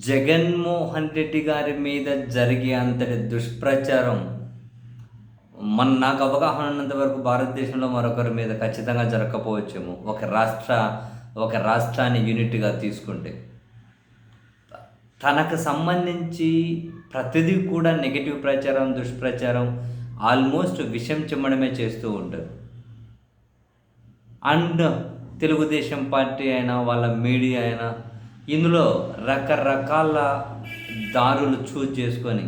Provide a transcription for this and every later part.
జగన్మోహన్ రెడ్డి గారి మీద జరిగే అంతటి దుష్ప్రచారం నాకు అవగాహన ఉన్నంత వరకు భారతదేశంలో మరొకరి మీద ఖచ్చితంగా జరగకపోవచ్చేమో. ఒక రాష్ట్రాన్ని యూనిట్‌గా తీసుకుంటే. తనకు సంబంధించి ప్రతిదీ కూడా నెగెటివ్ ప్రచారం, దుష్ప్రచారం ఆల్మోస్ట్ విషం చిమ్మడమే చేస్తూ ఉంటారు. అండ్ తెలుగుదేశం పార్టీ అయినా, వాళ్ళ మీడియా అయినా ఇందులో రకరకాల దారులు చూజ్ చేసుకొని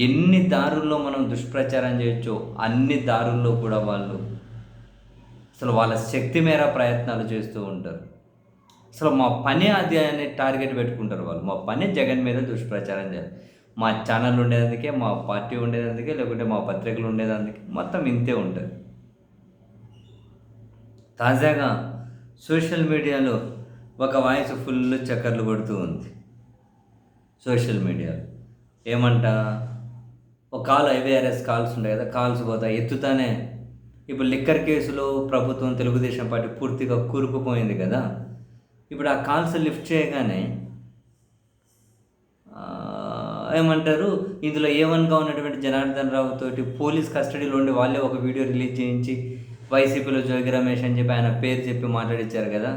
ఎన్ని దారుల్లో మనం దుష్ప్రచారం చేయొచ్చో అన్ని దారుల్లో కూడా వాళ్ళు అసలు వాళ్ళ శక్తి మేర ప్రయత్నాలు చేస్తూ ఉంటారు. అసలు మా పని అది అనే టార్గెట్ పెట్టుకుంటారు వాళ్ళు. మా పని జగన్ మీద దుష్ప్రచారం చేయాలి. మా ఛానల్ ఉండేదందుకే, మా పార్టీ ఉండేదందుకే, లేకుంటే మా పత్రికలు ఉండేదందుకే మొత్తం ఇంతే ఉంటుంది. తాజాగా సోషల్ మీడియాలో ఒక వాయిస్ ఫుల్ చక్కర్లు కొడుతూ ఉంది. సోషల్ మీడియాలో ఏమంట, ఒక కాల్ ఐవీఆర్ఎస్ కాల్స్ ఉంటాయి కదా, కాల్స్ పోతాయి ఎత్తుతానే. ఇప్పుడు లిక్కర్ కేసులో ప్రభుత్వం, తెలుగుదేశం పార్టీ పూర్తిగా కూరుకుపోయింది కదా. ఇప్పుడు ఆ కాల్స్ లిఫ్ట్ చేయగానే ఏమంటారు, ఇందులో A1గా ఉన్నటువంటి జనార్దన్ రావు తోటి పోలీస్ కస్టడీలో ఉండి వాళ్ళే ఒక వీడియో రిలీజ్ చేయించి వైసీపీలో జోగి రమేష్ అని చెప్పి ఆయన పేరు చెప్పి మాట్లాడించారు కదా.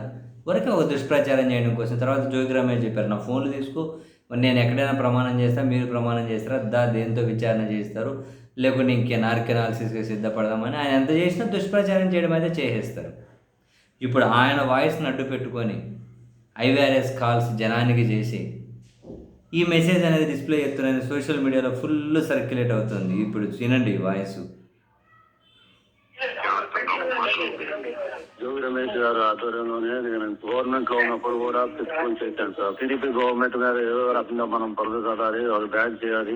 వరకే ఒక దుష్ప్రచారం చేయడం కోసం. తర్వాత జోగి రమేష్ చెప్పారు, నా ఫోన్లు తీసుకో, నేను ఎక్కడైనా ప్రమాణం చేస్తాను, మీరు ప్రమాణం చేస్తారా, దేంతో విచారణ చేస్తారు, లేకుంటే ఇంకే నార్క్ అనాలిసిస్కి సిద్ధపడదామని ఆయన ఎంత చేసినా దుష్ప్రచారం చేయడం అయితే చేసేస్తారు. ఇప్పుడు ఆయన వాయిస్ని అడ్డు పెట్టుకొని ఐవీఆర్ఎస్ కాల్స్ జనానికి చేసి ఈ మెసేజ్ అనేది డిస్ప్లే చేస్తున్నది సోషల్ మీడియాలో ఫుల్ సర్క్యులేట్ అవుతుంది. ఇప్పుడు వినండి ఈ వాయిస్. జోగి రమేష్ గారు ఆధ్వర్యంలోనే నేను గవర్నమెంట్ లో ఉన్నప్పుడు కూడా పెట్టుకొని చేశాను సార్. టీడీపీ గవర్నమెంట్ మీద ఏదో రకంగా మనం పరుగు కదాలి, వాళ్ళు బ్యాన్ చేయాలి,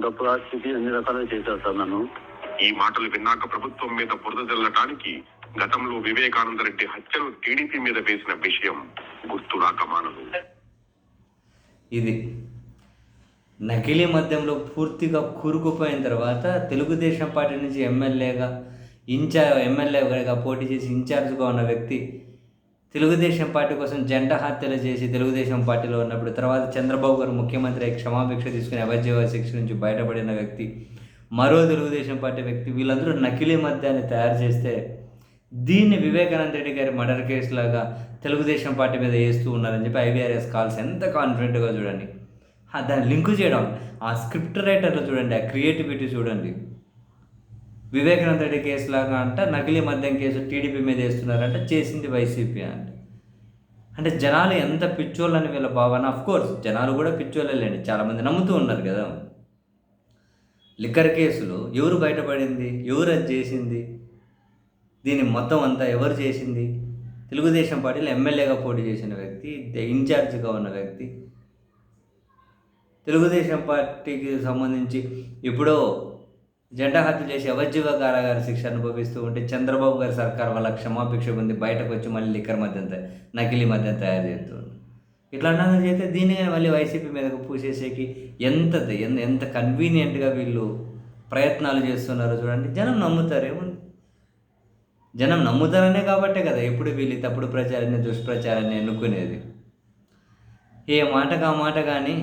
డబ్బు స్థితి అన్ని రకాలుగా చేశారు సార్ నన్ను. ఈ మాటలు విన్నాక ప్రభుత్వం మీద బురద జల్లటానికి గతంలో వివేకానంద రెడ్డి హత్యను టీడీపీ మీద వేసిన విషయం గుర్తురాక మానదు. ఇది నకిలీ మద్యంలో పూర్తిగా కూరుకుపోయిన తర్వాత తెలుగుదేశం పార్టీ నుంచి ఎమ్మెల్యేగా పోటీ చేసి ఇన్ఛార్జ్గా ఉన్న వ్యక్తి, తెలుగుదేశం పార్టీ కోసం జంట హత్యలు చేసి తెలుగుదేశం పార్టీలో ఉన్నప్పుడు తర్వాత చంద్రబాబు గారు ముఖ్యమంత్రి క్షమాభిక్ష తీసుకుని అభ్యర్థి శిక్ష నుంచి బయటపడిన వ్యక్తి, మరో తెలుగుదేశం పార్టీ వ్యక్తి, వీళ్ళందరూ నకిలీ మద్యాన్ని తయారు చేస్తే దీన్ని వివేకానంద రెడ్డి గారి మర్డర్ కేసు లాగా తెలుగుదేశం పార్టీ మీద వేస్తూ ఉన్నారని చెప్పి ఐవీఆర్ఎస్ కాల్స్ ఎంత కాన్ఫిడెంట్గా చూడండి. దాన్ని లింకు చేయడం, ఆ స్క్రిప్ట్ రైటర్లు చూడండి, ఆ క్రియేటివిటీ చూడండి. వివేకానంద రెడ్డి కేసు లాగా అంట నకిలీ మద్యం కేసు టీడీపీ మీద వేస్తున్నారంట, చేసింది వైసీపీ అంటే జనాలు ఎంత పిచ్చోళ్ళని వీళ్ళ భావన. అఫ్కోర్స్ జనాలు కూడా పిచ్చోళ్ళేండి, చాలామంది నమ్ముతూ ఉన్నారు కదా. లిక్కర్ కేసులో ఎవరు బయటపడింది, ఎవరు అది చేసింది, దీన్ని మొత్తం అంతా ఎవరు చేసింది? తెలుగుదేశం పార్టీలో ఎమ్మెల్యేగా పోటీ చేసిన వ్యక్తి, ఇన్ఛార్జిగా ఉన్న వ్యక్తి, తెలుగుదేశం పార్టీకి సంబంధించి ఎప్పుడో జెండా హత్య చేసి అవజ్జీవ కారాగార శిక్ష అనుభవిస్తూ ఉంటే చంద్రబాబు గారి సర్కార్ వాళ్ళ క్షమాభిక్ష పొంది బయటకు వచ్చి మళ్ళీ లిక్కర్ మద్యం నకిలీ మద్యం తయారు చేస్తుంది. ఇట్లాంటి చేస్తే దీన్ని మళ్ళీ వైసీపీ మీదకు పూసేసేకి ఎంత కన్వీనియంట్గా వీళ్ళు ప్రయత్నాలు చేస్తున్నారో చూడండి. జనం నమ్ముతారేముంది, జనం నమ్ముతారనే కాబట్టే కదా ఎప్పుడు వీళ్ళు తప్పుడు ప్రచారాన్ని, దుష్ప్రచారాన్ని ఎన్నుకునేది. ఏ మాటకు ఆ మాట కానీ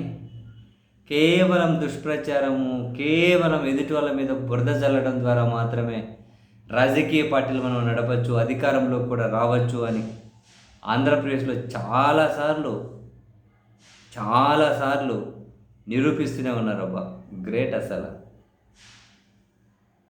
కేవలం దుష్ప్రచారము, కేవలం ఎదుటి వాళ్ళ మీద బురద చల్లడం ద్వారా మాత్రమే రాజకీయ పార్టీలు మనం నడపచ్చు, అధికారంలో కూడా రావచ్చు అని ఆంధ్రప్రదేశ్లో చాలాసార్లు నిరూపిస్తూనే ఉన్నారు. అబ్బా గ్రేట్ అసలు.